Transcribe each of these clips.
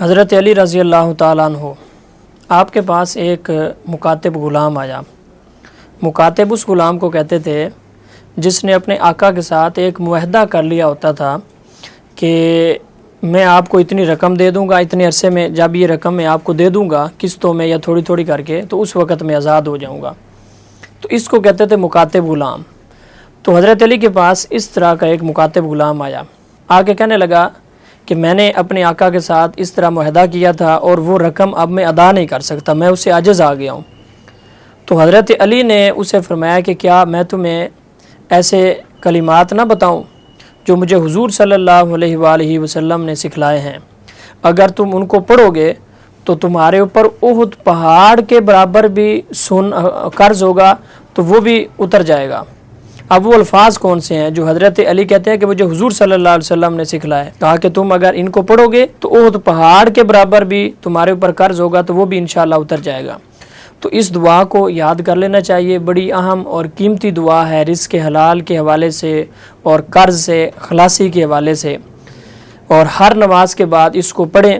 حضرت علی رضی اللہ تعالیٰ عنہ آپ کے پاس ایک مکاتب غلام آیا۔ مکاتب اس غلام کو کہتے تھے جس نے اپنے آقا کے ساتھ ایک معاہدہ کر لیا ہوتا تھا کہ میں آپ کو اتنی رقم دے دوں گا، اتنے عرصے میں جب یہ رقم میں آپ کو دے دوں گا قسطوں میں یا تھوڑی تھوڑی کر کے، تو اس وقت میں آزاد ہو جاؤں گا۔ تو اس کو کہتے تھے مکاتب غلام۔ تو حضرت علی کے پاس اس طرح کا ایک مکاتب غلام آیا، آگے کہنے لگا کہ میں نے اپنے آقا کے ساتھ اس طرح معاہدہ کیا تھا اور وہ رقم اب میں ادا نہیں کر سکتا، میں اس سے عاجز آ گیا ہوں۔ تو حضرت علی نے اسے فرمایا کہ کیا میں تمہیں ایسے کلمات نہ بتاؤں جو مجھے حضور صلی اللہ علیہ وآلہ وسلم نے سکھلائے ہیں، اگر تم ان کو پڑھو گے تو تمہارے اوپر احد پہاڑ کے برابر بھی قرض ہوگا تو وہ بھی اتر جائے گا۔ اب وہ الفاظ کون سے ہیں جو حضرت علی کہتے ہیں کہ مجھے حضور صلی اللہ علیہ وسلم نے سکھلائے؟ کہا کہ تم اگر ان کو پڑھو گے تو احد پہاڑ کے برابر بھی تمہارے اوپر قرض ہوگا تو وہ بھی انشاءاللہ اتر جائے گا۔ تو اس دعا کو یاد کر لینا چاہیے، بڑی اہم اور قیمتی دعا ہے، رزق حلال کے حوالے سے اور قرض سے خلاصی کے حوالے سے، اور ہر نماز کے بعد اس کو پڑھیں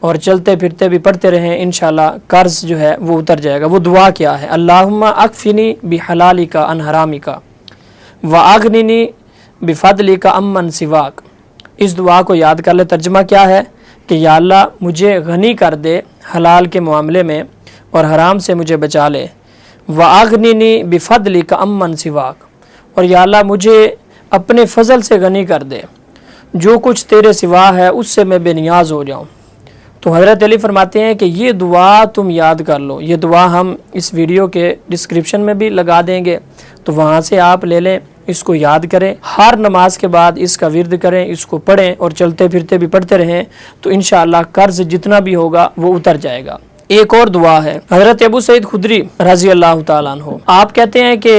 اور چلتے پھرتے بھی پڑھتے رہیں، انشاءاللہ قرض جو ہے وہ اتر جائے گا۔ وہ دعا کیا ہے؟ اللہم اکفنی بحلالک عن حرامک واغننی بفضلک عمن سواک۔ اس دعا کو یاد کر لے۔ ترجمہ کیا ہے کہ یا اللہ مجھے غنی کر دے حلال کے معاملے میں اور حرام سے مجھے بچا لے، واغننی بفضلک عمن سواک، اور یا اللہ مجھے اپنے فضل سے غنی کر دے، جو کچھ تیرے سوا ہے اس سے میں بے نیاز ہو جاؤں۔ تو حضرت علی فرماتے ہیں کہ یہ دعا تم یاد کر لو۔ یہ دعا ہم اس ویڈیو کے ڈسکرپشن میں بھی لگا دیں گے، تو وہاں سے آپ لے لیں، اس کو یاد کریں، ہر نماز کے بعد اس کا ورد کریں، اس کو پڑھیں اور چلتے پھرتے بھی پڑھتے رہیں، تو انشاءاللہ قرض جتنا بھی ہوگا وہ اتر جائے گا۔ ایک اور دعا ہے حضرت ابو سعید خدری رضی اللہ تعالیٰ عنہ، آپ کہتے ہیں کہ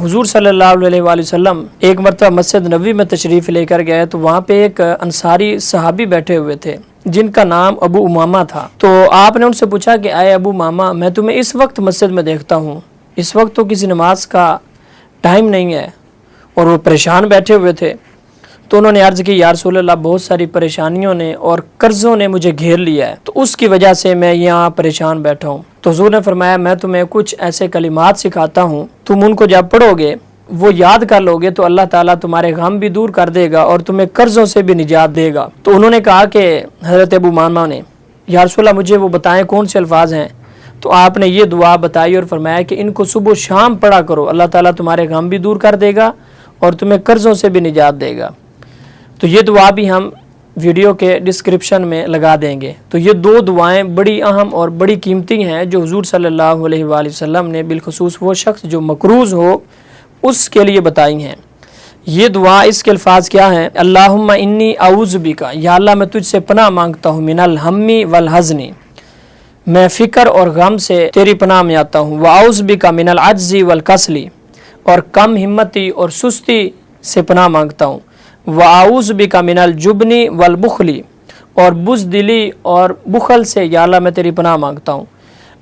حضور صلی اللہ علیہ وآلہ وسلم ایک مرتبہ مسجد نبوی میں تشریف لے کر گئے، تو وہاں پہ ایک انصاری صحابی بیٹھے ہوئے تھے جن کا نام ابو امامہ تھا۔ تو آپ نے ان سے پوچھا کہ اے ابو امامہ، میں تمہیں اس وقت مسجد میں دیکھتا ہوں، اس وقت تو کسی نماز کا ٹائم نہیں ہے، اور وہ پریشان بیٹھے ہوئے تھے۔ تو انہوں نے عرض کی یا رسول اللہ، بہت ساری پریشانیوں نے اور قرضوں نے مجھے گھیر لیا ہے، تو اس کی وجہ سے میں یہاں پریشان بیٹھا ہوں۔ تو حضور نے فرمایا میں تمہیں کچھ ایسے کلمات سکھاتا ہوں، تم ان کو جب پڑھو گے، وہ یاد کر لو گے، تو اللہ تعالیٰ تمہارے غم بھی دور کر دے گا اور تمہیں قرضوں سے بھی نجات دے گا۔ تو انہوں نے کہا کہ حضرت ابو امامہ نے یا رسول اللہ مجھے وہ بتائیں کون سے الفاظ ہیں؟ تو آپ نے یہ دعا بتائی اور فرمایا کہ ان کو صبح و شام پڑھا کرو، اللہ تعالیٰ تمہارے غم بھی دور کر دے گا اور تمہیں قرضوں سے بھی نجات دے گا۔ تو یہ دعا بھی ہم ویڈیو کے ڈسکرپشن میں لگا دیں گے۔ تو یہ دو دعائیں بڑی اہم اور بڑی قیمتی ہیں جو حضور صلی اللہ علیہ وآلہ وسلم نے بالخصوص وہ شخص جو مقروض ہو اس کے لیے بتائی ہیں۔ یہ دعا اس کے الفاظ کیا ہیں؟ اللہم انی اعوذ بک، یا اللہ میں تجھ سے پناہ مانگتا ہوں، من الہم والحزن، میں فکر اور غم سے تیری پناہ میں آتا ہوں، واعوذ بک من العجز والکسل، اور کم ہمتی اور سستی سے پناہ مانگتا ہوں، واعوذ بک من الجبن والبخل، اور بزدلی اور بخل سے یا اللہ میں تیری پناہ مانگتا ہوں،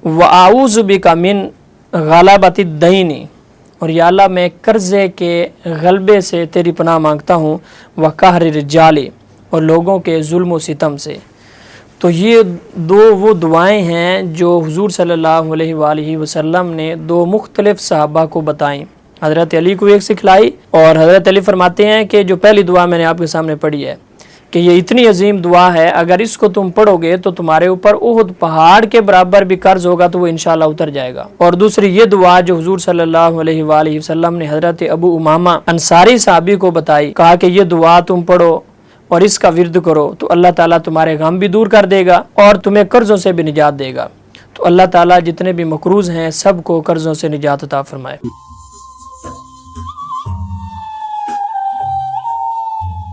واعوذ بک من غلبۃ الدین، اور یا اللہ میں قرضے کے غلبے سے تیری پناہ مانگتا ہوں، وقہر الرجال، اور لوگوں کے ظلم و ستم سے۔ تو یہ دو وہ دعائیں ہیں جو حضور صلی اللہ علیہ وآلہ وسلم نے دو مختلف صحابہ کو بتائیں، حضرت علی کو ایک سکھلائی، اور حضرت علی فرماتے ہیں کہ جو پہلی دعا میں نے آپ کے سامنے پڑھی ہے کہ یہ اتنی عظیم دعا ہے، اگر اس کو تم پڑھو گے تو تمہارے اوپر احد پہاڑ کے برابر بھی قرض ہوگا تو وہ انشاءاللہ اتر جائے گا۔ اور دوسری یہ دعا جو حضور صلی اللہ علیہ وآلہ وسلم نے حضرت ابو امامہ انصاری صحابی کو بتائی، کہا کہ یہ دعا تم پڑھو اور اس کا ورد کرو تو اللہ تعالیٰ تمہارے غم بھی دور کر دے گا اور تمہیں قرضوں سے بھی نجات دے گا۔ تو اللہ تعالیٰ جتنے بھی مقروض ہیں سب کو قرضوں سے نجات عطا فرمائے۔